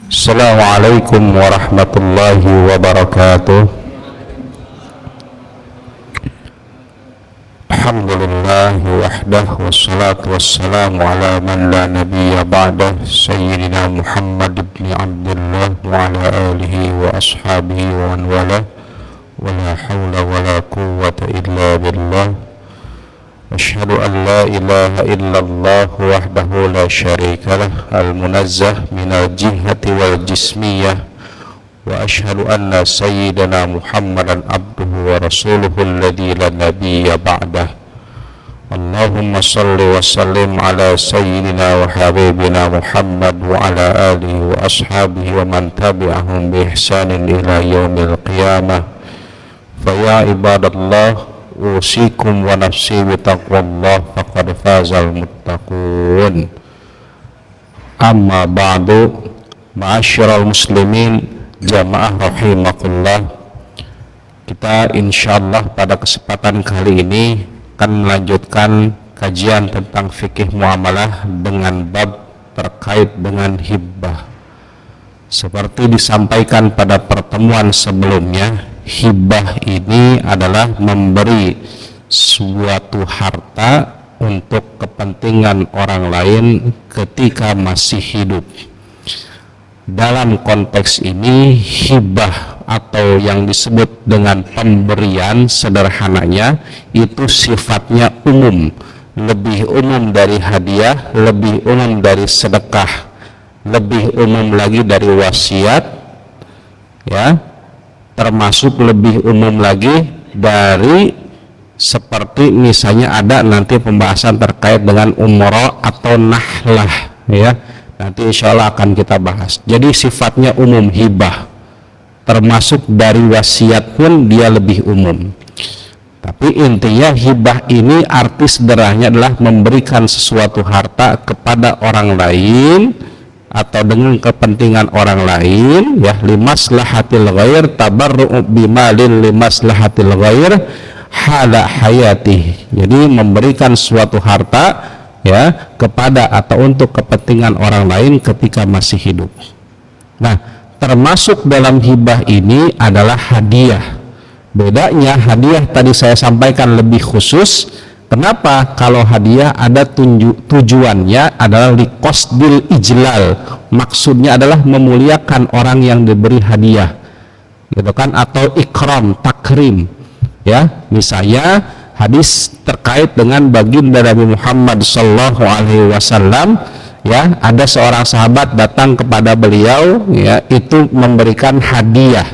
Assalamualaikum warahmatullahi wabarakatuh. Alhamdulillah wahdah wassalatu wassalamu ala man la nabiyya ba'dah Sayyidina Muhammad ibn Abdullah wa ala alihi wa ashabihi wa man wala wa la hawla wa la quwwata illa billah. Asyhadu an la ilaha illallah wahdahu la syarika lah al-munazzah minal jihati wal jismiyah wa asyhadu anna sayyidana Muhammadan abduhu wa rasuluhu alladhi la nabiyya ba'dah. Allahumma salli wa sallim ala sayyidina wa habibina Muhammad wa ala alihi wa ashabihi wa man tabi'ahum bi ihsanin ila yaumil qiyamah. Fa ya ibadallah, usikum wa nafsi bitaqwallah faqad fazal muttaqun. Amma ba'du, ma'asyiral muslimin jamaah rahimakumullah. Kita insyaallah pada kesempatan kali ini akan melanjutkan kajian tentang fikih muamalah dengan bab terkait dengan hibah. Seperti disampaikan pada pertemuan sebelumnya, hibah ini adalah memberi suatu harta untuk kepentingan orang lain ketika masih hidup. Dalam konteks ini, hibah atau yang disebut dengan pemberian sederhananya itu sifatnya umum, lebih umum dari hadiah, lebih umum dari sedekah, lebih umum lagi dari wasiat, ya, termasuk lebih umum lagi dari seperti misalnya ada nanti pembahasan terkait dengan umroh atau nahlah, ya, nanti insya Allah akan kita bahas. Jadi sifatnya umum hibah, termasuk dari wasiat pun dia lebih umum. Tapi intinya hibah ini arti sederhananya adalah memberikan sesuatu harta kepada orang lain atau dengan kepentingan orang lain, ya, limaslahatil ghair, tabarru'u bimalin limaslahatil ghair hala hayatih. Jadi memberikan suatu harta, ya, kepada atau untuk kepentingan orang lain ketika masih hidup. Nah, termasuk dalam hibah ini adalah hadiah. Bedanya hadiah tadi saya sampaikan lebih khusus. Kenapa? Kalau hadiah ada tujuannya adalah liqasdil ijlal, maksudnya adalah memuliakan orang yang diberi hadiah, gitu kan, atau ikram, takrim, ya. Misalnya hadis terkait dengan baginda Nabi Muhammad sallallahu alaihi wasallam, ya, ada seorang sahabat datang kepada beliau, ya, itu memberikan hadiah,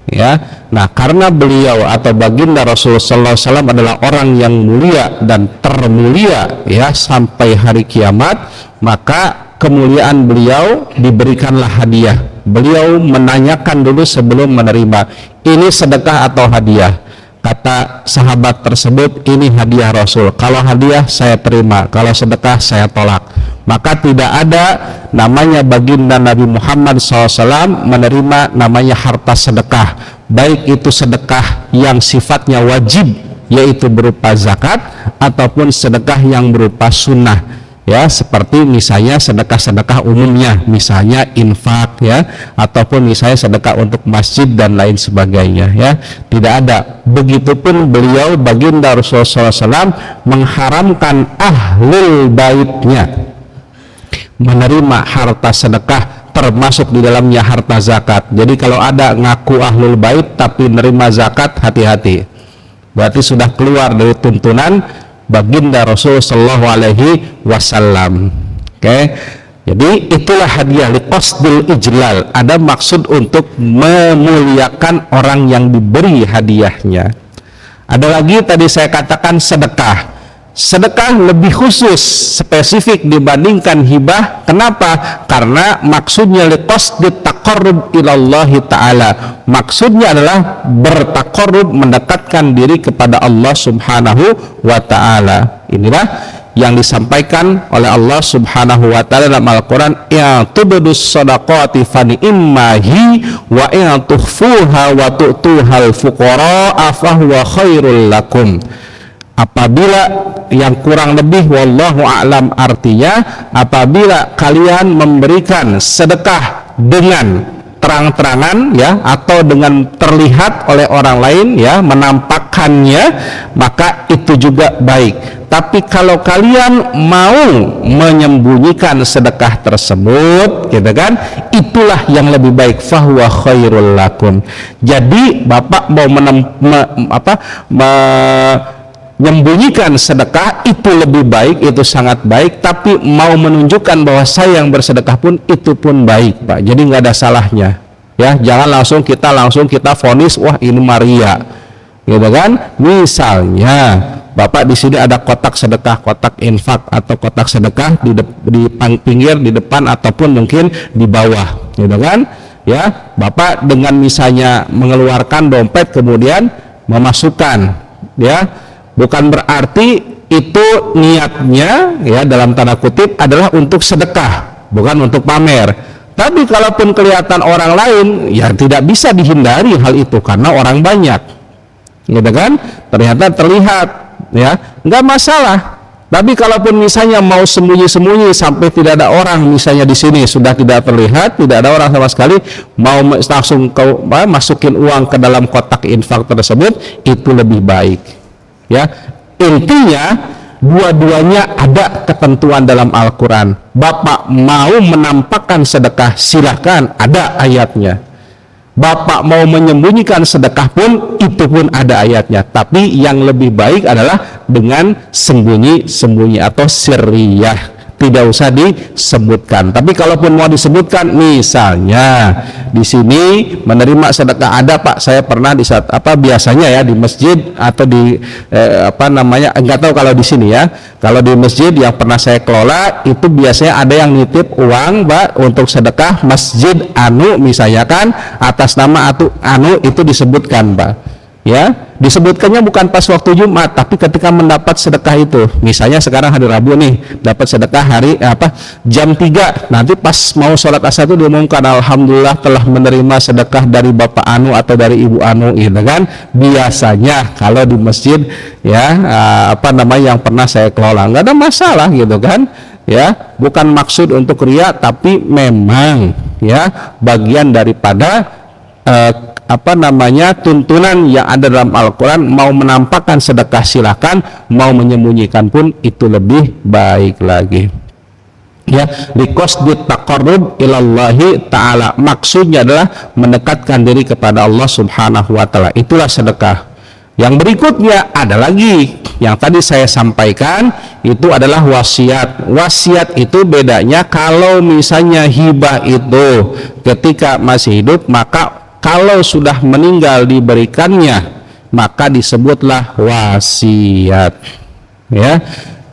ya. Nah, karena beliau atau baginda Rasulullah sallallahu alaihi wasallam adalah orang yang mulia dan termulia, ya, sampai hari kiamat, maka kemuliaan beliau diberikanlah hadiah. Beliau menanyakan dulu sebelum menerima, ini sedekah atau hadiah? Kata sahabat tersebut, ini hadiah Rasul. Kalau hadiah saya terima, kalau sedekah saya tolak. Maka tidak ada namanya baginda Nabi Muhammad SAW menerima namanya harta sedekah, baik itu sedekah yang sifatnya wajib yaitu berupa zakat ataupun sedekah yang berupa sunnah, ya, seperti misalnya sedekah-sedekah umumnya, misalnya infak, ya, ataupun misalnya sedekah untuk masjid dan lain sebagainya, ya, tidak ada. Begitupun beliau baginda Rasulullah SAW mengharamkan ahlul baitnya menerima harta sedekah, termasuk di dalamnya harta zakat. Jadi kalau ada ngaku ahlul bait tapi menerima zakat, hati-hati, berarti sudah keluar dari tuntunan baginda Rasul sallallahu alaihi wasallam. Oke. Jadi itulah hadiah liqasdil ijlal, ada maksud untuk memuliakan orang yang diberi hadiahnya. Ada lagi tadi saya katakan sedekah. Sedekah lebih khusus, spesifik dibandingkan hibah. Kenapa? Karena maksudnya liqasdit taqarrub ilallahi ta'ala, maksudnya adalah bertaqarrub, mendekatkan diri kepada Allah subhanahu wa ta'ala. Inilah yang disampaikan oleh Allah subhanahu wa ta'ala dalam Al-Quran, ya tubdus sadaqati fani immahi wa ya tukhfuha wa tu'tuhal fuqara'a fahuwa khairul lakum. Apabila yang kurang lebih wallahu a'lam artinya, apabila kalian memberikan sedekah dengan terang-terangan ya, atau dengan terlihat oleh orang lain ya, menampakkannya, maka itu juga baik. Tapi kalau kalian mau menyembunyikan sedekah tersebut gitu kan, itulah yang lebih baik, fahuwa khairul lakum. Jadi bapak mau menyembunyikan sedekah itu lebih baik, itu sangat baik, tapi mau menunjukkan bahwa saya yang bersedekah pun itu pun baik, Pak. Jadi nggak ada salahnya ya. Jangan langsung kita vonis wah ini Maria gitu kan. Misalnya bapak di sini ada kotak sedekah, kotak infak atau kotak sedekah di pinggir, di depan ataupun mungkin di bawah gitu kan ya. Bapak dengan misalnya mengeluarkan dompet kemudian memasukkan ya, bukan berarti itu niatnya ya dalam tanda kutip adalah untuk sedekah, bukan untuk pamer. Tapi kalaupun kelihatan orang lain, ya tidak bisa dihindari hal itu karena orang banyak, gitu kan? Ternyata terlihat, ya nggak masalah. Tapi kalaupun misalnya mau sembunyi-sembunyi sampai tidak ada orang, misalnya di sini sudah tidak terlihat, tidak ada orang sama sekali, mau langsung masukin uang ke dalam kotak infak tersebut, itu lebih baik. Ya, intinya dua-duanya ada ketentuan dalam Al-Quran. Bapak mau menampakkan sedekah, silahkan, ada ayatnya. Bapak mau menyembunyikan sedekah pun, itu pun ada ayatnya. Tapi yang lebih baik adalah dengan sembunyi-sembunyi atau sirriyah, tidak usah disebutkan. Tapi kalaupun mau disebutkan, misalnya di sini menerima sedekah ada Pak, saya pernah di saat biasanya ya di masjid atau di enggak tahu kalau di sini ya. Kalau di masjid yang pernah saya kelola itu biasanya ada yang nitip uang Pak untuk sedekah masjid anu, misalnya kan atas nama anu itu disebutkan Pak. Ya, disebutkannya bukan pas waktu Jumat, tapi ketika mendapat sedekah itu. Misalnya sekarang hari Rabu nih, dapat sedekah jam 3. Nanti pas mau sholat asar itu diumumkan, alhamdulillah telah menerima sedekah dari Bapak Anu atau dari Ibu Anu, gitu kan. Biasanya kalau di masjid ya yang pernah saya kelola, nggak ada masalah gitu kan. Ya, bukan maksud untuk ria, tapi memang ya bagian daripada tuntunan yang ada dalam Al-Quran. Mau menampakkan sedekah silakan, mau menyembunyikan pun itu lebih baik lagi ya. Liqasdit taqarrub ilallahi ta'ala, maksudnya adalah mendekatkan diri kepada Allah subhanahu wa ta'ala, itulah sedekah. Yang berikutnya ada lagi yang tadi saya sampaikan, itu adalah wasiat. Wasiat itu bedanya, kalau misalnya hibah itu ketika masih hidup, maka kalau sudah meninggal diberikannya, maka disebutlah wasiat ya.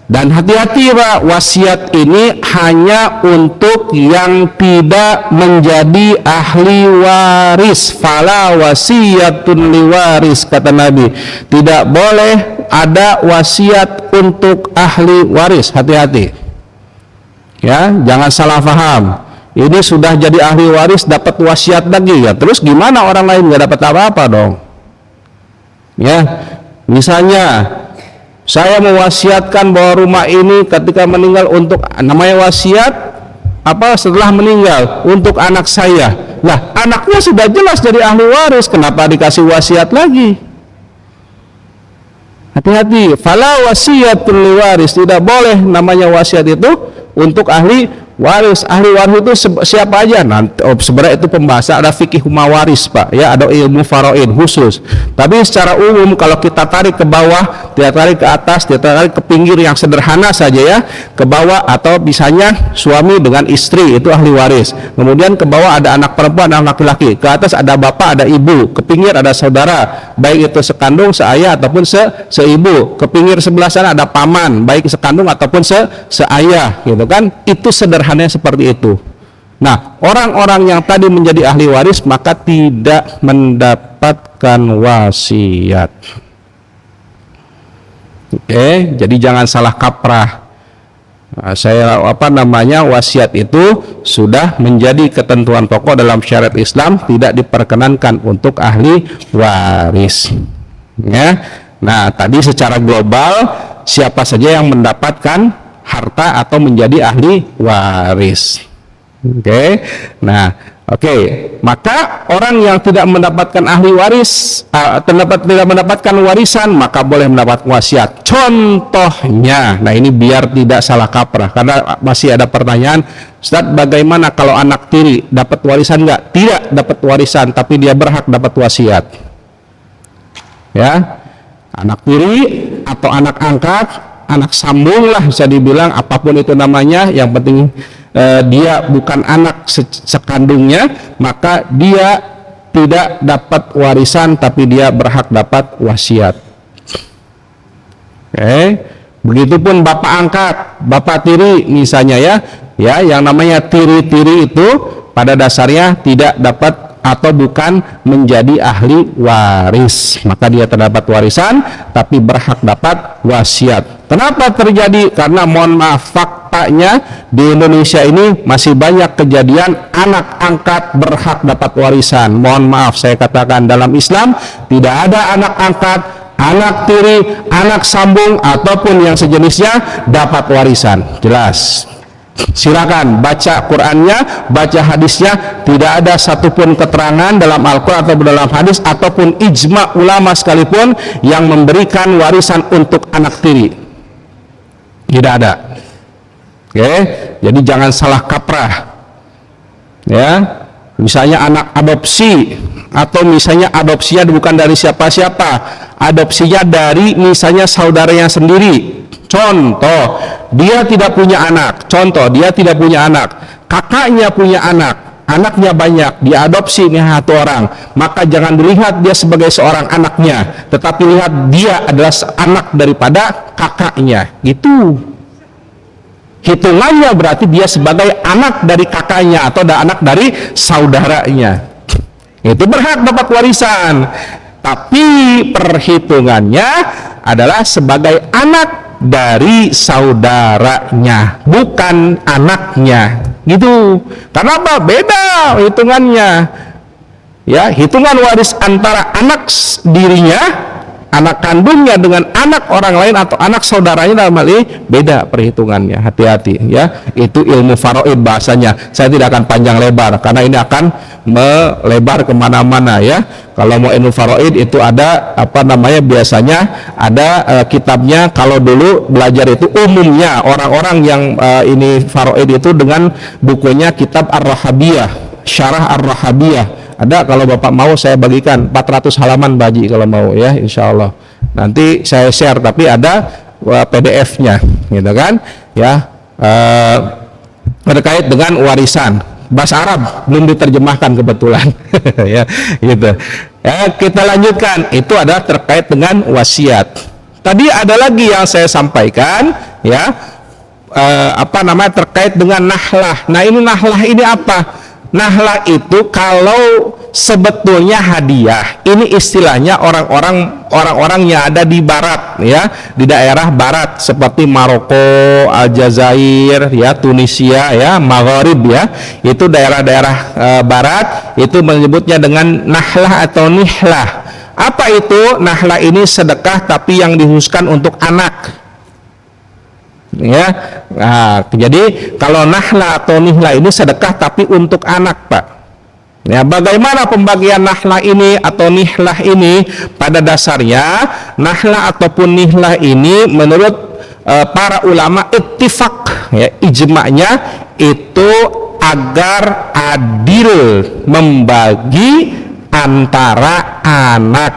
Dan hati-hati Pak, wasiat ini hanya untuk yang tidak menjadi ahli waris. Fala wasiyatun liwaris, kata Nabi. Tidak boleh ada wasiat untuk ahli waris. Hati-hati ya, jangan salah paham. Ini sudah jadi ahli waris dapat wasiat lagi ya, terus gimana orang lain nggak dapat apa-apa dong ya. Misalnya saya mewasiatkan bahwa rumah ini ketika meninggal untuk, namanya wasiat setelah meninggal untuk anak saya. Lah anaknya sudah jelas jadi ahli waris, kenapa dikasih wasiat lagi? Hati-hati, fala wasiyatul liwaris, tidak boleh namanya wasiat itu untuk ahli waris. Ahli waris itu siapa aja? Nanti sebenarnya itu pembahasan, ada fikih mawaris Pak ya, ada ilmu faraid khusus. Tapi secara umum kalau kita tarik ke bawah, tidak tarik ke atas, tidak tarik ke pinggir, yang sederhana saja ya, ke bawah atau misalnya suami dengan istri itu ahli waris. Kemudian ke bawah ada anak perempuan, anak laki-laki. Ke atas ada bapak, ada ibu. Ke pinggir ada saudara, baik itu sekandung, seayah ataupun seibu. Ke pinggir sebelah sana ada paman, baik sekandung ataupun seayah, gitu kan. Itu sederhananya seperti itu. Nah, orang-orang yang tadi menjadi ahli waris maka tidak mendapatkan wasiat. Oke, jadi jangan salah kaprah. Wasiat itu sudah menjadi ketentuan pokok dalam syariat Islam, tidak diperkenankan untuk ahli waris. Ya. Nah, tadi secara global siapa saja yang mendapatkan harta atau menjadi ahli waris. Oke. Nah, Oke, maka orang yang tidak mendapatkan ahli waris, tidak mendapatkan warisan, maka boleh mendapat wasiat. Contohnya, nah ini biar tidak salah kaprah, karena masih ada pertanyaan, Ustaz, bagaimana kalau anak tiri dapat warisan nggak? Tidak dapat warisan, tapi dia berhak dapat wasiat. Ya, anak tiri atau anak angkat, anak sambung lah bisa dibilang, apapun itu namanya, yang penting dia bukan anak sekandungnya, maka dia tidak dapat warisan, tapi dia berhak dapat wasiat. Oke, begitupun bapak angkat, bapak tiri misalnya, ya yang namanya tiri-tiri itu pada dasarnya tidak dapat atau bukan menjadi ahli waris, maka dia terdapat warisan tapi berhak dapat wasiat. Kenapa terjadi? Karena mohon maaf, faktanya di Indonesia ini masih banyak kejadian anak angkat berhak dapat warisan. Mohon maaf, saya katakan dalam Islam tidak ada anak angkat, anak tiri, anak sambung ataupun yang sejenisnya dapat warisan. Jelas. Silakan baca Qur'annya, baca hadisnya, tidak ada satupun keterangan dalam Al-Quran atau dalam hadis ataupun ijma ulama sekalipun yang memberikan warisan untuk anak tiri. Tidak ada. Oke, jadi jangan salah kaprah. Ya, misalnya anak adopsi, atau misalnya adopsinya bukan dari siapa-siapa, adopsinya dari misalnya saudaranya sendiri. Contoh, dia tidak punya anak. Contoh, dia tidak punya anak. Kakaknya punya anak. Anaknya banyak. Diadopsi nih satu orang. Maka jangan dilihat dia sebagai seorang anaknya, tetapi lihat dia adalah anak daripada kakaknya. Gitu. Hitungannya berarti dia sebagai anak dari kakaknya atau anak dari saudaranya. Itu berhak dapat warisan. Tapi perhitungannya adalah sebagai anak dari saudaranya, bukan anaknya, gitu. Kenapa? Beda hitungannya. Ya, hitungan waris antara anak dirinya, anak kandungnya dengan anak orang lain atau anak saudaranya dalam hal ini beda perhitungannya. Hati-hati ya. Itu ilmu faraid bahasanya. Saya tidak akan panjang lebar karena ini akan melebar kemana-mana ya. Kalau mau ilmu faraid itu ada biasanya ada kitabnya. Kalau dulu belajar itu umumnya orang-orang yang ini faraid itu dengan bukunya kitab Ar-Rahabiyah, Syarah Ar-Rahabiyah. Ada, kalau Bapak mau saya bagikan 400 halaman baji kalau mau ya, insya Allah nanti saya share, tapi ada PDF-nya gitu kan ya, terkait dengan warisan. Bahasa Arab belum diterjemahkan kebetulan ya gitu ya. Kita lanjutkan, itu adalah terkait dengan wasiat. Tadi ada lagi yang saya sampaikan ya, terkait dengan nahlah. Nah ini nahlah ini apa? Nahlah itu kalau sebetulnya hadiah, ini istilahnya orang-orang yang ada di barat ya, di daerah barat seperti Maroko, Aljazair ya, Tunisia ya, Maghrib ya, itu daerah-daerah barat itu menyebutnya dengan nahlah atau nihlah. Apa itu? Nahlah ini sedekah tapi yang dikhususkan untuk anak. Ya, nah, jadi kalau nahlah atau nihlah ini sedekah tapi untuk anak, Pak. Ya, bagaimana pembagian nahlah ini atau nihlah ini? Pada dasarnya nahlah ataupun nihlah ini menurut para ulama ittifaq ya, ijma'nya itu agar adil membagi antara anak.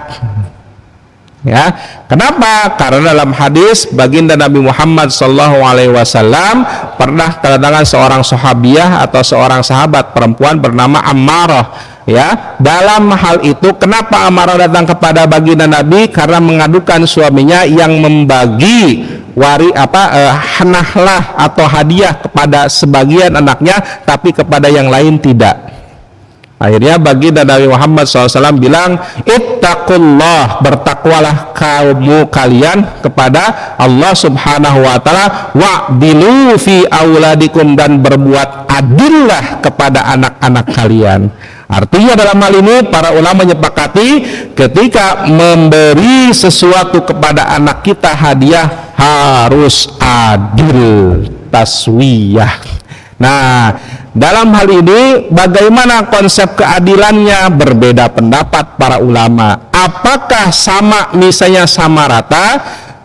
Ya, kenapa? Karena dalam hadis baginda Nabi Muhammad SAW pernah kedatangan seorang sahabiah atau seorang sahabat perempuan bernama Ammarah. Ya, dalam hal itu kenapa Ammarah datang kepada baginda Nabi? Karena mengadukan suaminya yang membagi nahlah atau hadiah kepada sebagian anaknya, tapi kepada yang lain tidak. Akhirnya baginda Nabi Muhammad SAW bilang, ittaqullah, bertakwalah kamu kalian kepada Allah Subhanahu wa Ta'ala, wa'dilu fi auladikum, dan berbuat adillah kepada anak-anak kalian. Artinya dalam hal ini para ulama menyepakati ketika memberi sesuatu kepada anak kita hadiah harus adil, taswiyah. Nah, dalam hal ini bagaimana konsep keadilannya? Berbeda pendapat para ulama. Apakah sama, misalnya sama rata?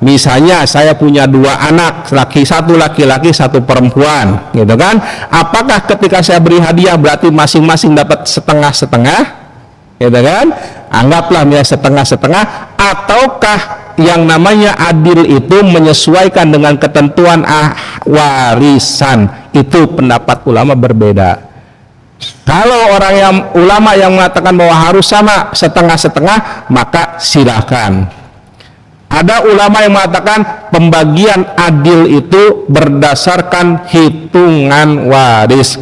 Misalnya saya punya 2 anak, satu laki-laki, satu perempuan, gitu kan? Apakah ketika saya beri hadiah berarti masing-masing dapat setengah-setengah, gitu kan? Anggaplah ya setengah-setengah, ataukah yang namanya adil itu menyesuaikan dengan ketentuan warisan? Itu pendapat ulama berbeda. Kalau ulama yang mengatakan bahwa harus sama setengah-setengah, maka silakan. Ada ulama yang mengatakan pembagian adil itu berdasarkan hitungan waris.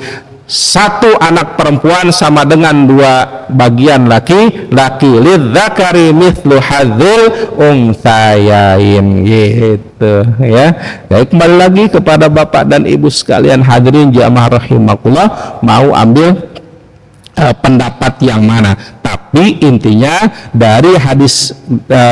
1 anak perempuan sama dengan 2 bagian laki-laki. Lidzakari mithlu hadzil unthayain, gitu ya. Jadi kembali lagi kepada Bapak dan Ibu sekalian hadirin jamaah rahimakumullah, mau ambil pendapat yang mana. Tapi intinya dari hadis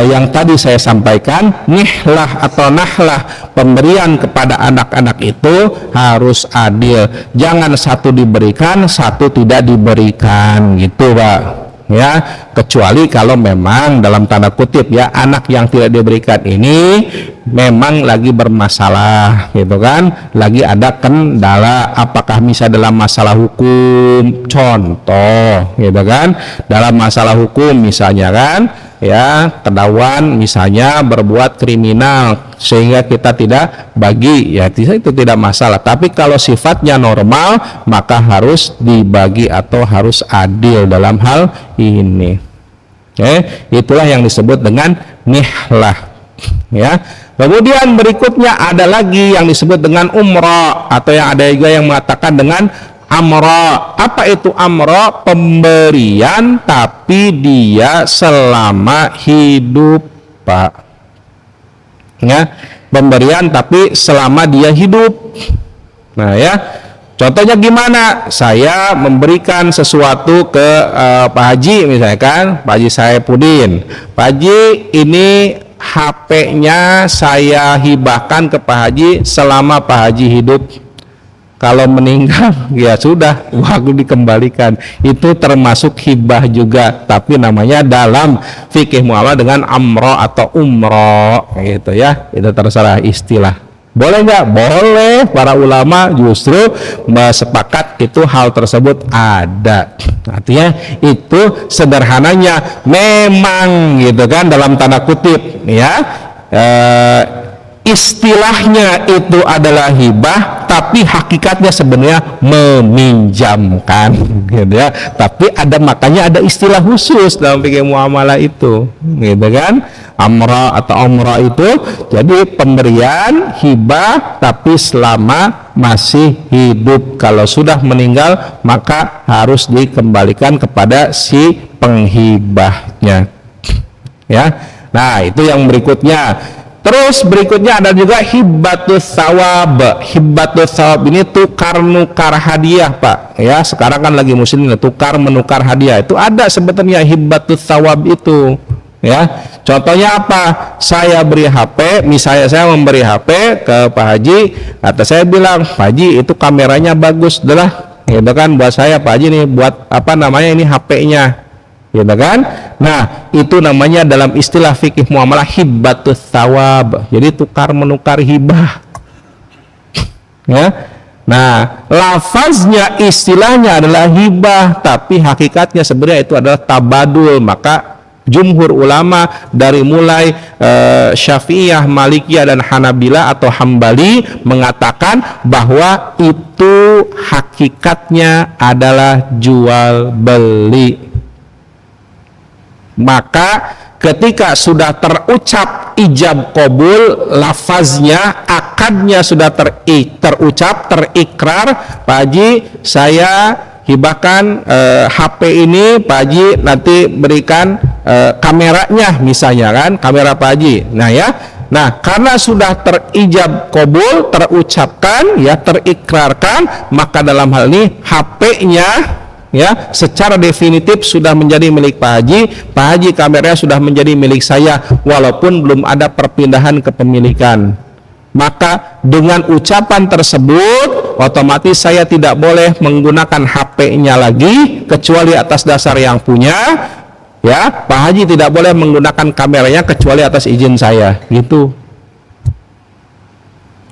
yang tadi saya sampaikan, nihlah atau nahlah, pemberian kepada anak-anak itu harus adil. Jangan satu diberikan, satu tidak diberikan, gitu Pak. Ya, kecuali kalau memang dalam tanda kutip ya, anak yang tidak diberikan ini memang lagi bermasalah, gitu kan, lagi ada kendala, apakah misalnya dalam masalah hukum, contoh, gitu kan, dalam masalah hukum misalnya kan, ya, ketahuan misalnya berbuat kriminal sehingga kita tidak bagi, ya itu tidak masalah. Tapi kalau sifatnya normal, maka harus dibagi atau harus adil dalam hal ini. Itulah yang disebut dengan nihlah, ya. Kemudian berikutnya ada lagi yang disebut dengan umrah, atau yang ada juga yang mengatakan dengan amra. Apa itu amra? Pemberian tapi dia selama hidup, Pak. Ya, pemberian tapi selama dia hidup. Nah ya, contohnya gimana? Saya memberikan sesuatu ke Pak Haji misalkan, Pak Haji Saipudin. Pak Haji, ini HP-nya saya hibahkan ke Pak Haji selama Pak Haji hidup. Kalau meninggal ya sudah, uang dikembalikan. Itu termasuk hibah juga, tapi namanya dalam fikih muamalah dengan amro atau umroh, gitu ya. Itu terserah istilah. Boleh nggak? Boleh. Para ulama justru sepakat itu hal tersebut ada. Artinya itu sederhananya memang, gitu kan, dalam tanda kutip ya, istilahnya itu adalah hibah, tapi hakikatnya sebenarnya meminjamkan, gitu ya. Tapi makanya ada istilah khusus dalam fikih muamalah itu, gitu kan. Amra atau umrah itu jadi pemberian hibah tapi selama masih hidup. Kalau sudah meninggal maka harus dikembalikan kepada si penghibahnya, ya. Nah, itu yang berikutnya. Terus berikutnya ada juga hibatus sawab. Hibatus sawab ini tukar menukar hadiah, Pak. Ya, sekarang kan lagi musim tukar menukar hadiah. Itu ada sebetulnya hibatus sawab itu. Ya, contohnya apa? Saya beri HP, misalnya saya memberi HP ke Pak Haji, kata saya bilang, Pak Haji itu kameranya bagus, adalah, gitu kan, buat saya Pak Haji nih, buat apa namanya ini HP-nya, gitu kan. Nah, itu namanya dalam istilah fikih muamalah hibatus sawab. Jadi tukar menukar hibah. Ya. Nah, lafaznya istilahnya adalah hibah, tapi hakikatnya sebenarnya itu adalah tabadul. Maka jumhur ulama dari mulai Syafi'iyah, Malikiyah dan Hanabilah atau Hambali mengatakan bahwa itu hakikatnya adalah jual beli. Maka ketika sudah terucap ijab qabul, lafaznya, akadnya sudah terucap, terikrar, Pak Haji saya hibahkan HP ini, Pak Haji nanti berikan kameranya misalnya kan, kamera Pak Haji. Nah ya, nah karena sudah terijab qabul, terucapkan ya, terikrarkan, maka dalam hal ini HP-nya ya secara definitif sudah menjadi milik Pak Haji. Pak Haji kameranya sudah menjadi milik saya, walaupun belum ada perpindahan kepemilikan. maka dengan ucapan tersebut otomatis saya tidak boleh menggunakan HP-nya lagi kecuali atas dasar yang punya, ya. Pak Haji tidak boleh menggunakan kameranya kecuali atas izin saya, gitu.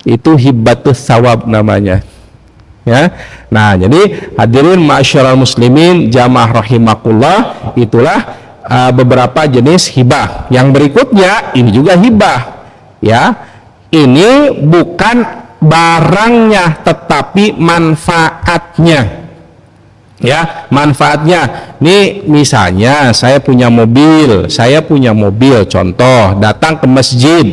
Itu hibatus sawab namanya, ya. Nah, jadi hadirin ma'asyiral muslimin jamaah rahimakumullah, itulah beberapa jenis hibah. Yang berikutnya ini juga hibah, ya. Ini bukan barangnya tetapi manfaatnya, ya. Manfaatnya ini misalnya saya punya mobil, contoh datang ke masjid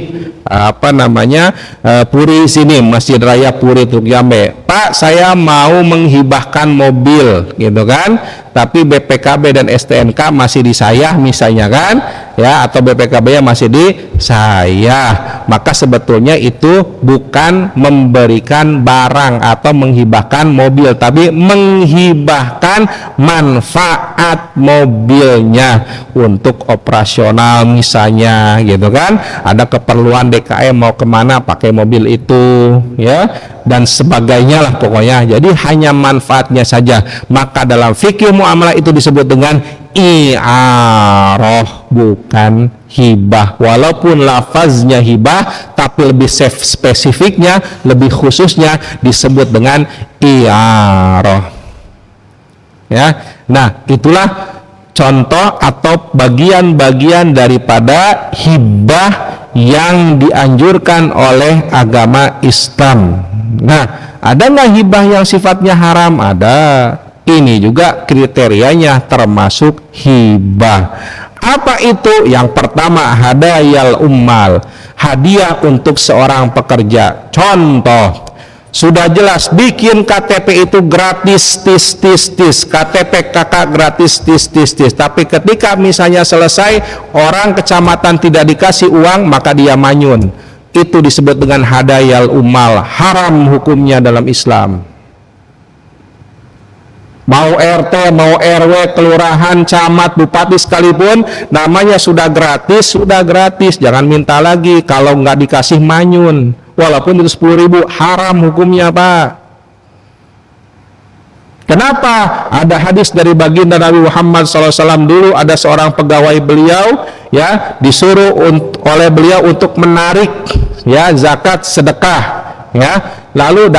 Puri sini, Masjid Raya Puri Truk Jambe. Pak, saya mau menghibahkan mobil, gitu kan, tapi BPKB dan STNK masih di saya misalnya kan, ya, atau BPKB-nya masih di saya, maka sebetulnya itu bukan memberikan barang atau menghibahkan mobil, tapi menghibahkan manfaat mobilnya untuk operasional misalnya, gitu kan. Ada keperluan DKM mau kemana pakai mobil itu, ya, dan sebagainya lah pokoknya. Jadi hanya manfaatnya saja. Maka dalam fikih muamalah itu disebut dengan i'arah, bukan hibah. Walaupun lafaznya hibah, tapi lebih spesifiknya, lebih khususnya disebut dengan i'arah, ya. Nah, itulah contoh atau bagian-bagian daripada hibah yang dianjurkan oleh agama Islam. Nah, ada nggak hibah yang sifatnya haram? Ada. Ini juga kriterianya termasuk hibah. Apa itu? Yang pertama, hadayal ummal, hadiah untuk seorang pekerja. Contoh, sudah jelas bikin KTP itu gratis, KTP kakak gratis, tapi ketika misalnya selesai orang kecamatan tidak dikasih uang, maka dia manyun. Itu disebut dengan hadayal ummal, haram hukumnya dalam Islam. Mau RT, mau RW, kelurahan, camat, bupati sekalipun, namanya sudah gratis, jangan minta lagi. Kalau nggak dikasih manyun, walaupun itu 10.000, haram hukumnya, Pak. Kenapa? Ada hadis dari baginda Nabi Muhammad SAW. Dulu ada seorang pegawai beliau, ya, disuruh oleh beliau untuk menarik, ya, zakat sedekah, ya. Lalu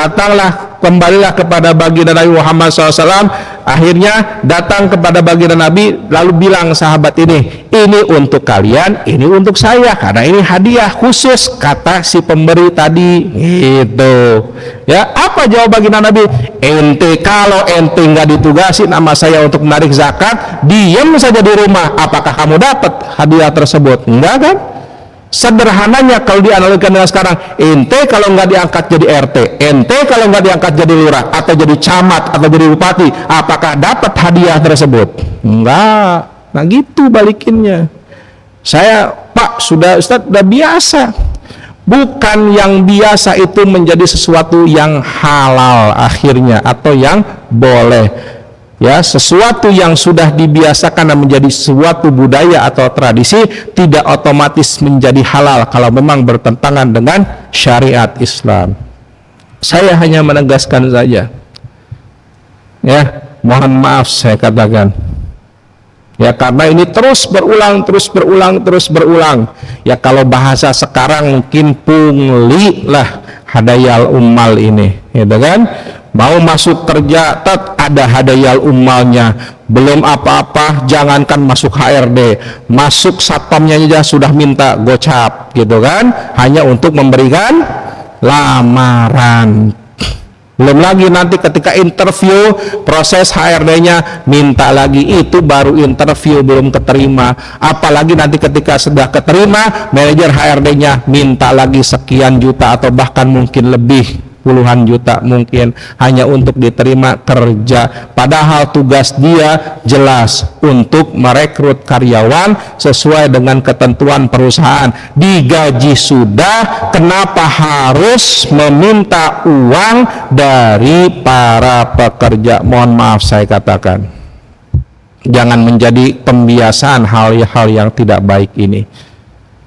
kembalilah kepada baginda Nabi Muhammad SAW. Akhirnya datang kepada baginda Nabi, lalu bilang sahabat ini untuk kalian, ini untuk saya, karena ini hadiah khusus, kata si pemberi tadi, gitu, ya. Apa jawab baginda Nabi? Kalau ente nggak ditugasi nama saya untuk menarik zakat, diam saja di rumah, apakah kamu dapat hadiah tersebut? Enggak kan? Sederhananya kalau dianalogikan dengan sekarang, ente kalau nggak diangkat jadi RT, ente kalau nggak diangkat jadi lurah atau jadi camat atau jadi bupati, apakah dapat hadiah tersebut? Enggak. Nah, gitu balikinnya. Pak, Ustaz udah biasa. Bukan yang biasa itu menjadi sesuatu yang halal akhirnya atau yang boleh. Ya, sesuatu yang sudah dibiasakan dan menjadi suatu budaya atau tradisi tidak otomatis menjadi halal kalau memang bertentangan dengan syariat Islam. Saya hanya menegaskan saja, ya, mohon maaf saya katakan, ya, karena ini terus berulang. Ya, kalau bahasa sekarang mungkin pungli lah hadayal ummal ini, gitu kan. Mau masuk kerja, ada hadayal ummalnya, belum apa-apa, jangankan masuk HRD, masuk satpamnya aja sudah minta gocap, gitu kan, hanya untuk memberikan lamaran. Belum lagi nanti ketika interview, proses HRD-nya minta lagi, itu baru interview, belum keterima. Apalagi nanti ketika sudah keterima, manajer HRD-nya minta lagi sekian juta atau bahkan mungkin lebih, puluhan juta mungkin, hanya untuk diterima kerja. Padahal tugas dia jelas untuk merekrut karyawan sesuai dengan ketentuan perusahaan. Digaji sudah, kenapa harus meminta uang dari para pekerja? Mohon maaf saya katakan, jangan menjadi pembiasaan hal-hal yang tidak baik ini,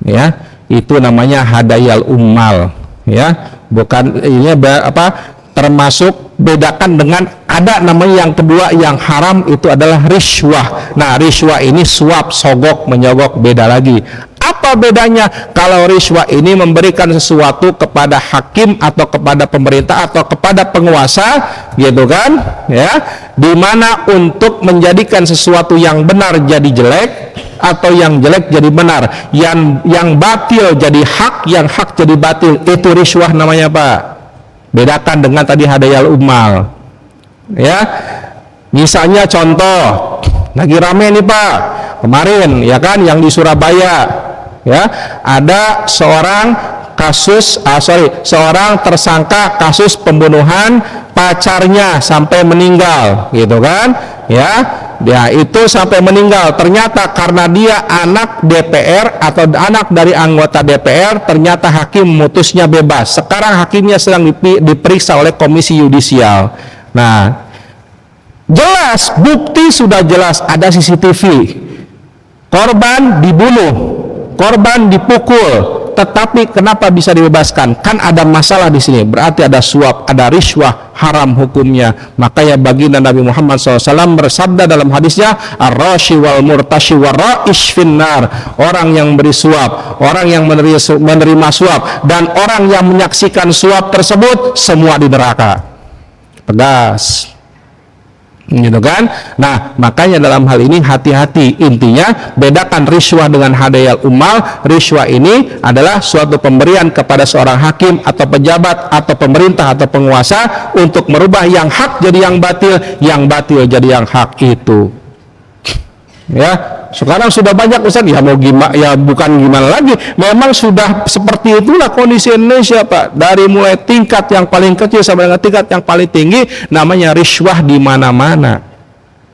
ya. Itu namanya hadayal ummal, ya, bukan ini termasuk bedakan dengan ada namanya yang kedua yang haram itu adalah riswah. Nah, riswah ini suap, sogok, menyogok, beda lagi. Apa bedanya? Kalau riswah ini memberikan sesuatu kepada hakim atau kepada pemerintah atau kepada penguasa, gitu kan? Ya, dimana untuk menjadikan sesuatu yang benar jadi jelek atau yang jelek jadi benar, yang batil jadi hak, yang hak jadi batil, itu riswah namanya, Pak. Bedakan dengan tadi hadayal umal. Ya, misalnya contoh lagi rame nih Pak kemarin, ya kan, yang di Surabaya, ya, ada seorang tersangka kasus pembunuhan pacarnya sampai meninggal, gitu kan, ya. Ya, itu sampai meninggal ternyata karena dia anak DPR atau anak dari anggota DPR, ternyata hakim memutusnya bebas. Sekarang hakimnya sedang diperiksa oleh komisi yudisial. Nah, jelas, bukti sudah jelas, ada CCTV, korban dibunuh, korban dipukul, tetapi kenapa bisa dibebaskan? Kan ada masalah di sini. Berarti ada suap, ada riswah, haram hukumnya. Makanya baginda Nabi Muhammad SAW bersabda dalam hadisnya, ar-rashi wal murtashi warra'ish finnar. Orang yang beri suap, orang yang menerima suap, dan orang yang menyaksikan suap tersebut, semua di neraka. Tegas, gitu kan. Nah, makanya dalam hal ini hati-hati. Intinya bedakan riswah dengan hadayal umal. Riswah ini adalah suatu pemberian kepada seorang hakim atau pejabat atau pemerintah atau penguasa untuk merubah yang hak jadi yang batil jadi yang hak itu. Ya, sekarang sudah banyak Ustaz, ya mau gimana, ya bukan gimana lagi, memang sudah seperti itulah kondisi Indonesia Pak. Dari mulai tingkat yang paling kecil sampai dengan tingkat yang paling tinggi, namanya riswah di mana-mana,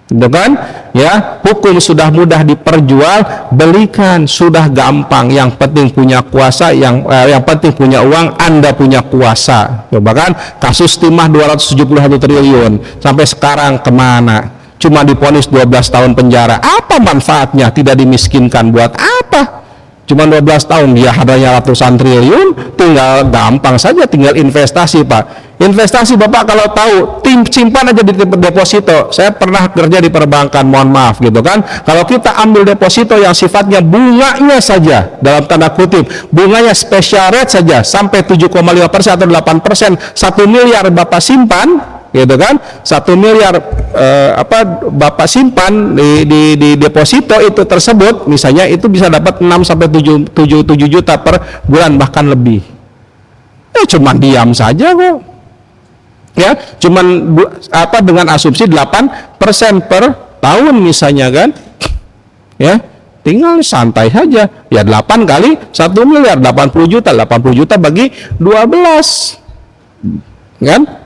gitu kan? Ya, hukum sudah mudah diperjual belikan, sudah gampang. Yang penting punya kuasa, yang penting punya uang, Anda punya kuasa. Coba kan, kasus timah 271 triliun sampai sekarang kemana? Cuma diponis 12 tahun penjara. Apa manfaatnya? Tidak dimiskinkan buat apa? Cuma 12 tahun, dia adanya ratusan triliun, tinggal gampang saja, tinggal investasi Pak. Investasi Bapak kalau tahu, simpan aja di deposito. Saya pernah kerja di perbankan, mohon maaf gitu kan. Kalau kita ambil deposito yang sifatnya bunganya saja, dalam tanda kutip, bunganya special rate saja, sampai 7,5% atau 8%, 1 miliar Bapak simpan, gitu kan, 1 miliar Bapak simpan di deposito itu tersebut, misalnya itu bisa dapat 6 sampai 7 juta per bulan, bahkan lebih. Cuman diam saja kok. Ya, cuman dengan asumsi 8% per tahun misalnya kan. Ya, tinggal santai saja. Ya 8 kali 1 miliar 80 juta bagi 12. Kan?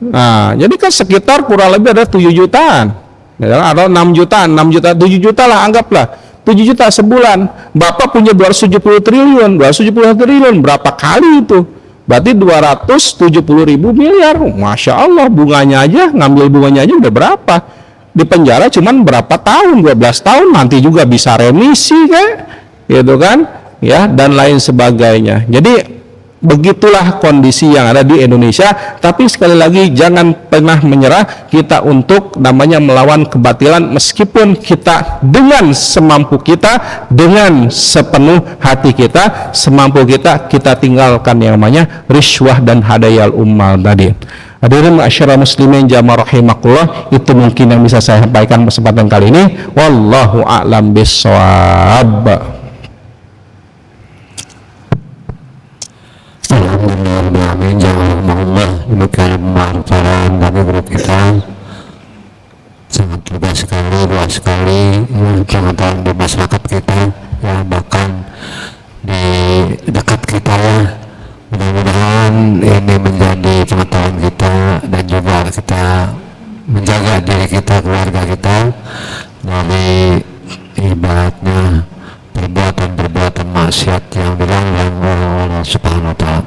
Nah, jadi kan sekitar kurang lebih ada 7 jutaan, ya, atau 6 jutaan, 7 juta lah, anggaplah 7 juta sebulan. Bapak punya 270 triliun, berapa kali itu? Berarti 270.000 miliar. Masya Allah, bunganya aja, ngambil bunganya aja udah berapa? Di penjara cuman berapa tahun? 12 tahun, nanti juga bisa remisi kayak, gitu kan? Ya, dan lain sebagainya. Jadi begitulah kondisi yang ada di Indonesia. Tapi sekali lagi jangan pernah menyerah kita untuk namanya melawan kebatilan, meskipun kita dengan semampu kita, dengan sepenuh hati kita, semampu kita tinggalkan yang namanya riswah dan hadayal ummal tadi. Hadirin ma'asyiral muslimin jamaah rahimakumullah, itu mungkin yang bisa saya sampaikan kesempatan kali ini. Wallahu a'lam bissawab. Alhamdulillah, jazakumullah, demikian pemaparan dari guru kita, sangat luas sekali pengetahuan di masyarakat kita, ya, bahkan di dekat kita ya. Mudah-mudahan ini menjadi pengetahuan kita dan juga kita menjaga diri kita, keluarga kita dari ibaratnya perbuatan maksiat yang dilarang oleh Allah Subhanahu wa Ta'ala.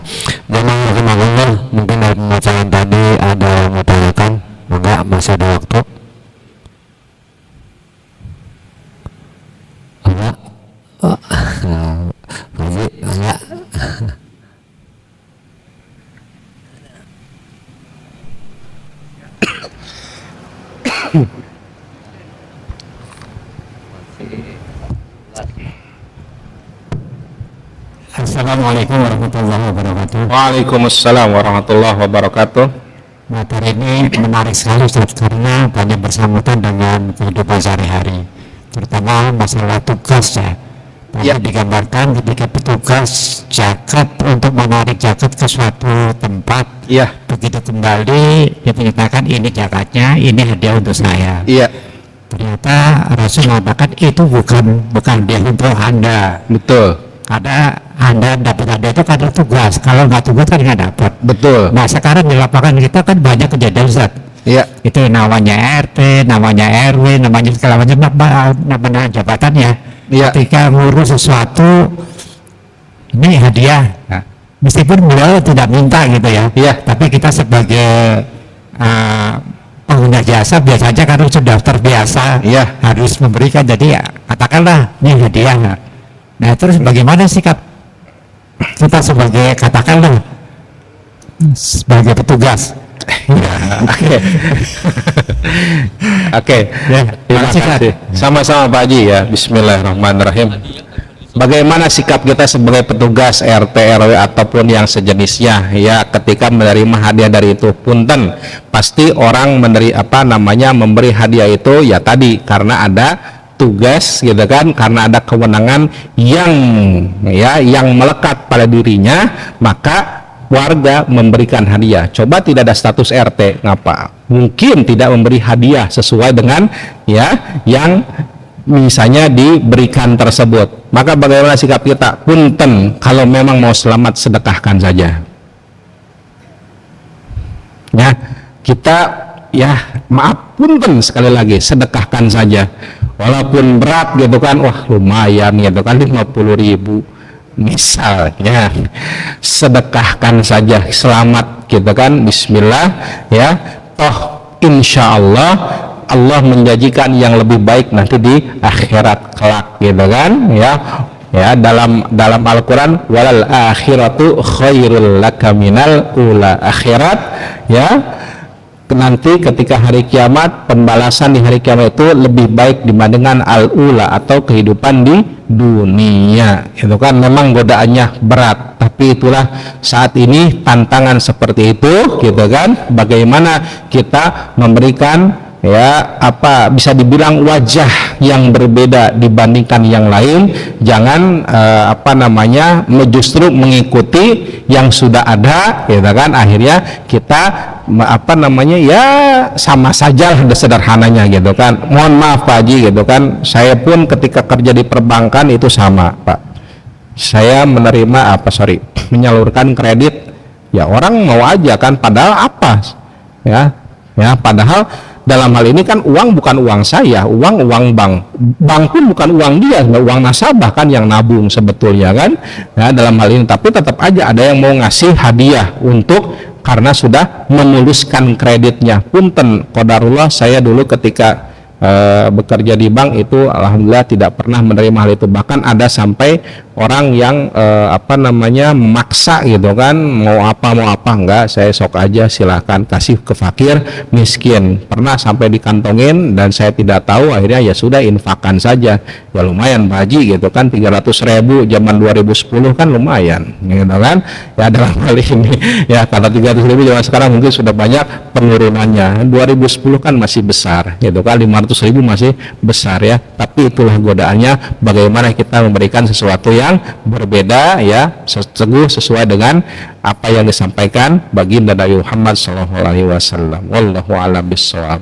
Jamaah rahimakumullah, mungkin dari pembacaan tadi ada yang mau tanyakan? Enggak, masih ada waktu. Enggak? Oh, enggak. Assalamualaikum warahmatullahi wabarakatuh. Waalaikumsalam warahmatullahi wabarakatuh. Materi ini menarik sekali Ustaz, karena banyak bersangkutan dengan kehidupan sehari-hari, terutama masalah tugas ya. Tadi digambarkan ketika petugas jaket untuk menarik jaket ke suatu tempat, begitu kembali dia menyatakan ini jaketnya, ini hadiah untuk saya. Ternyata Rasul mengatakan itu bukan hadiah untuk Anda. Betul. Karena Anda dapat hadiah itu karena tugas. Kalau nggak tugas kan nggak dapat. Betul. Nah sekarang di lapangan kita kan banyak kejadian Ustaz. Itu namanya RT, namanya RW, namanya segala macam nama jabatannya. Ketika ngurus sesuatu, ini hadiah. Meskipun beliau tidak minta gitu ya. Tapi kita sebagai pengguna jasa biasanya kan sudah terbiasa harus memberikan. Jadi ya, katakanlah ini hadiah. Nah terus bagaimana sikap kita sebagai katakanlah sebagai petugas? Oke. Terima kasih. Sama-sama Pak Haji ya. Bismillahirrahmanirrahim. Bagaimana sikap kita sebagai petugas RT RW ataupun yang sejenisnya ya ketika menerima hadiah dari itu? Punten, pasti orang memberi hadiah itu ya tadi karena ada tugas gitu kan, karena ada kewenangan yang melekat pada dirinya, maka warga memberikan hadiah. Coba tidak ada status RT, ngapa? Mungkin tidak memberi hadiah sesuai dengan yang misalnya diberikan tersebut. Maka bagaimana sikap kita? Punten, kalau memang mau selamat sedekahkan saja. Ya, kita maaf punten sekali lagi sedekahkan saja. Walaupun berat gitu kan, wah lumayan gitu kan 50.000 misalnya, sedekahkan saja, selamat gitu kan, bismillah ya, toh insya Allah Allah menjanjikan yang lebih baik nanti di akhirat kelak gitu kan ya dalam Al-Quran, walal akhiratu khairul laka minal ula, akhirat ya nanti ketika hari kiamat, pembalasan di hari kiamat itu lebih baik dibandingkan al-ula atau kehidupan di dunia. Itu kan memang godaannya berat, tapi itulah saat ini tantangan seperti itu gitu kan. Bagaimana kita memberikan bisa dibilang wajah yang berbeda dibandingkan yang lain, jangan justru mengikuti yang sudah ada gitu kan, akhirnya kita sama saja sederhananya gitu kan. Mohon maaf Pak Haji gitu kan, saya pun ketika kerja di perbankan itu sama Pak, saya menerima menyalurkan kredit ya, orang mau aja kan, padahal apa ya padahal dalam hal ini kan uang bukan uang saya, uang bank pun bukan uang dia, uang nasabah kan yang nabung sebetulnya kan dalam hal ini. Tapi tetap aja ada yang mau ngasih hadiah untuk karena sudah menuliskan kreditnya. Punten, qadarullah saya dulu ketika bekerja di bank itu alhamdulillah tidak pernah menerima hal itu. Bahkan ada sampai orang yang memaksa gitu kan, mau apa enggak, saya sok aja silahkan kasih ke fakir miskin. Pernah sampai dikantongin dan saya tidak tahu, akhirnya ya sudah infakkan saja. Ya lumayan Pak Haji gitu kan, 300.000 zaman 2010 kan lumayan gitu kan ya dalam hal ini ya, karena 300.000 zaman sekarang mungkin sudah banyak penurunannya. 2010 kan masih besar gitu kan, 500.000 masih besar ya, tapi itulah godaannya, bagaimana kita memberikan sesuatu yang berbeda ya, sesuai dengan apa yang disampaikan baginda Nabi Muhammad SAW. Wallahu a'lam bishawab.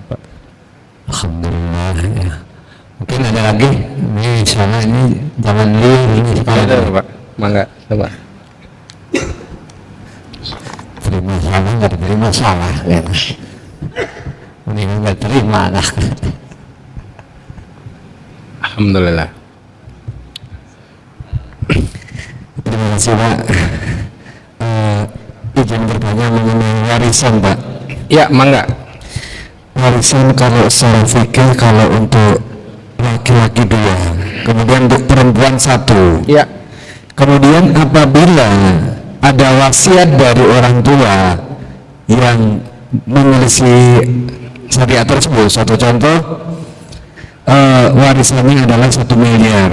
Alhamdulillah ya. Mungkin ada lagi ini, soalnya ini jangan ini Pak, mangga coba. Terima salah nggak terima salah ya. Ini nggak terima lah. Alhamdulillah. Terima kasih Pak. Izin bertanya mengenai warisan Pak. Ya mangga. Warisan kalau secara fikih, kalau untuk laki-laki 2, kemudian untuk perempuan 1. Ya. Kemudian apabila ada wasiat dari orang tua yang menyelisih syariat tersebut, satu contoh warisannya adalah 1 miliar.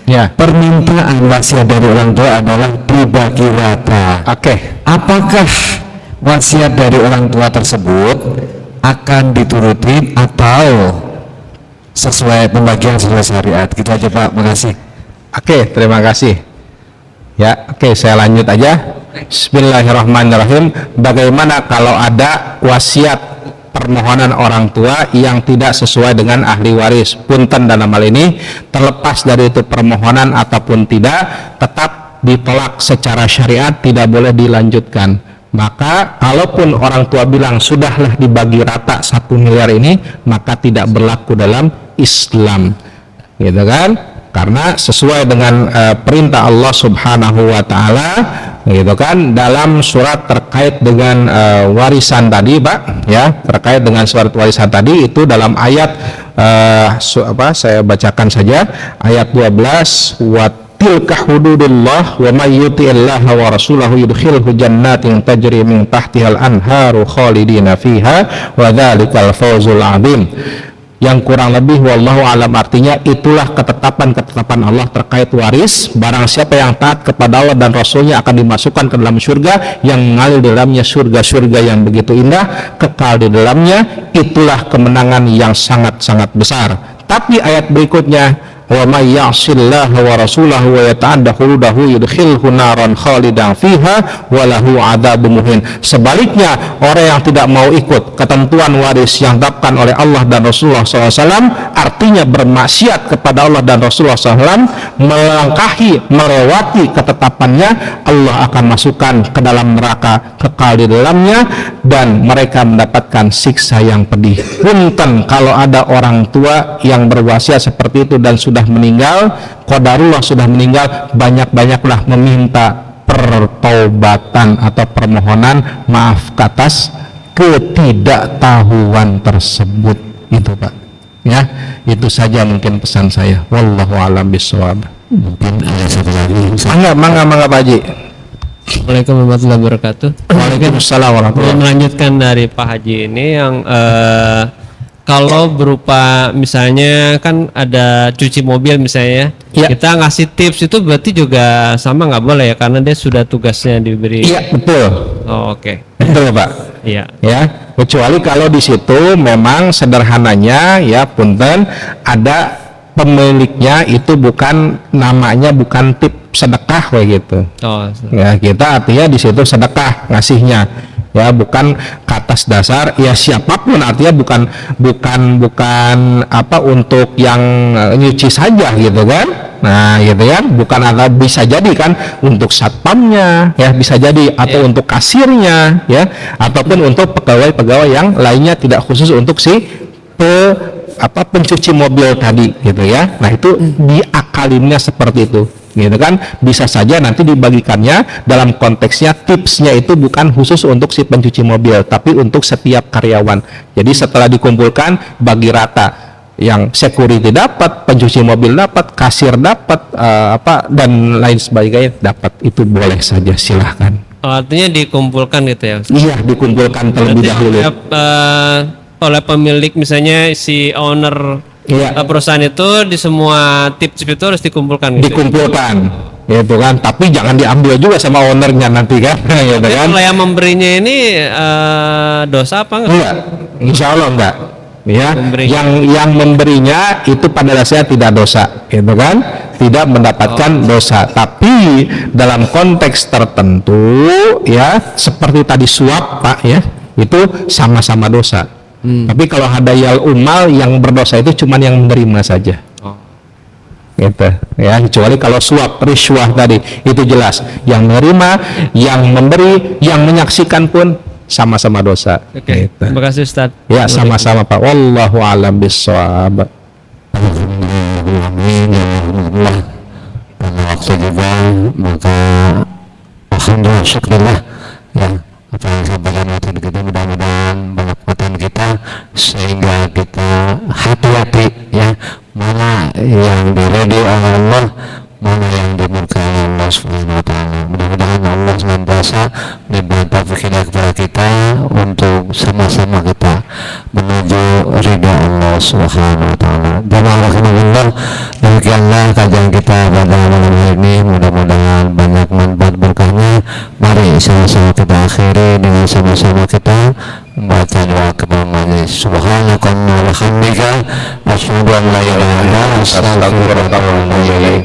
Ya. Permintaan wasiat dari orang tua adalah dibagi rata. Oke. Apakah wasiat dari orang tua tersebut akan dituruti atau sesuai pembagian sesuai syariat? Gitu aja Pak, makasih. Oke, terima kasih. Ya, oke, saya lanjut aja. Bismillahirrahmanirrahim. Bagaimana kalau ada wasiat permohonan orang tua yang tidak sesuai dengan ahli waris? Punten dalam hal ini, terlepas dari itu permohonan ataupun tidak, tetap ditolak secara syariat, tidak boleh dilanjutkan. Maka kalaupun orang tua bilang sudahlah dibagi rata 1 miliar ini, maka tidak berlaku dalam Islam, gitu kan? Karena sesuai dengan perintah Allah Subhanahu wa taala, gitu kan, dalam surat terkait dengan warisan tadi, Pak, ya, terkait dengan surat warisan tadi itu dalam ayat saya bacakan saja ayat 12, wa tilka hududullah wa may yuti'illaha wa rasulahu yudkhilhu jannatin tajri min tahtihal anharu khalidina fiha wa dzalikal fawzul 'adzim. Yang kurang lebih wallahu alam artinya itulah ketetapan Allah terkait waris. Barang siapa yang taat kepada Allah dan Rasulnya akan dimasukkan ke dalam surga yang mengalir di dalamnya surga-surga yang begitu indah, kekal di dalamnya. Itulah kemenangan yang sangat-sangat besar. Tapi ayat berikutnya, wa may ya'sillaha wa rasulahu wa yata'adda hududahu yudkhilhu naran khalidan fiha wa lahu 'adzabun muhin. Sebaliknya, orang yang tidak mau ikut ketentuan waris yang ditetapkan oleh Allah dan Rasulullah SAW, artinya bermaksiat kepada Allah dan Rasulullah SAW, melangkahi, melewati ketetapannya, Allah akan masukkan ke dalam neraka, kekal di dalamnya, dan mereka mendapatkan siksa yang pedih. Punten kalau ada orang tua yang berwasiat seperti itu dan sudah meninggal, qadarullah sudah meninggal, banyak-banyaklah meminta pertaubatan atau permohonan maaf atas ketidaktahuan tersebut. Itu Pak, ya, itu saja mungkin pesan saya. Wallahu a'lam bishawab. Mungkin ada satu lagi. Mangga Pak Haji. Assalamualaikum warahmatullahi wabarakatuh. Waalaikumsalam warahmatullahi. Melanjutkan dari Pak Haji ini yang kalau berupa misalnya kan ada cuci mobil misalnya, ya. Kita ngasih tips itu berarti juga sama nggak boleh ya, karena dia sudah tugasnya diberi. Iya betul. Oh, oke. Betul Pak. Iya. Ya, kecuali kalau di situ memang sederhananya ya punten ada pemiliknya itu bukan namanya bukan tip sedekah kayak gitu. Oh. Ya kita artinya di situ sedekah ngasihnya. Ya bukan ke atas dasar ya siapapun, artinya bukan apa untuk yang nyuci saja gitu kan. Nah gitu ya, bukan, atau bisa jadi kan untuk satpamnya ya, bisa jadi, atau untuk kasirnya ya, ataupun untuk pegawai-pegawai yang lainnya, tidak khusus untuk si pencuci mobil tadi gitu ya. Nah itu diakalinnya seperti itu gitu kan. Bisa saja nanti dibagikannya dalam konteksnya, tipsnya itu bukan khusus untuk si pencuci mobil tapi untuk setiap karyawan. Jadi setelah dikumpulkan bagi rata, yang security dapat, pencuci mobil dapat, kasir dapat, dan lain sebagainya dapat. Itu boleh saja, silahkan. Artinya dikumpulkan gitu ya? Iya, dikumpulkan terlebih dahulu. Oleh pemilik misalnya si owner perusahaan itu, di semua tips itu harus dikumpulkan gitu. Dikumpulkan gitu kan, tapi jangan diambil juga sama ownernya nanti kan. Gitu kan. Kalau yang memberinya ini dosa apa enggak? Insya Allah enggak. Ya, yang memberinya itu pada dasarnya tidak dosa, gitu kan, tidak mendapatkan dosa. Tapi dalam konteks tertentu ya, seperti tadi suap Pak ya, itu sama-sama dosa. Tapi kalau hadayal umal, yang berdosa itu cuma yang menerima saja. Gitu ya, kecuali kalau suap, riswah tadi itu jelas, yang menerima, yang memberi, yang menyaksikan pun sama-sama dosa. Oke. Gitu. Terima kasih Ustaz. Ya sama-sama Pak. Wallahu a'lam bishawab. Alhamdulillah. Pada waktu juga maka alhamdulillah, syukurillah ya, apa yang sampaikan waktu kita, mudah-mudahan bermanfaat kita sehingga kita hati-hati ya, mana yang diridhoi oleh Allah, mana yang dimurkai Allah Subhanahu wa taala. Mudah-mudahan Allah senantiasa memberi taufik kepada kita untuk sama-sama kita menuju ridha Allah Subhanahu wa taala. Jamaah rahimakumullah, demikianlah kajian kita pada malam hari ini, mudah-mudahan banyak manfaat berkahnya. Mari sama-sama kita akhiri dengan sama-sama kita membaca doa kepada majelis. Subhanakallahumma wa bihamdika asyhadu an la ilaha illa anta astaghfiruka wa atubu ilaik.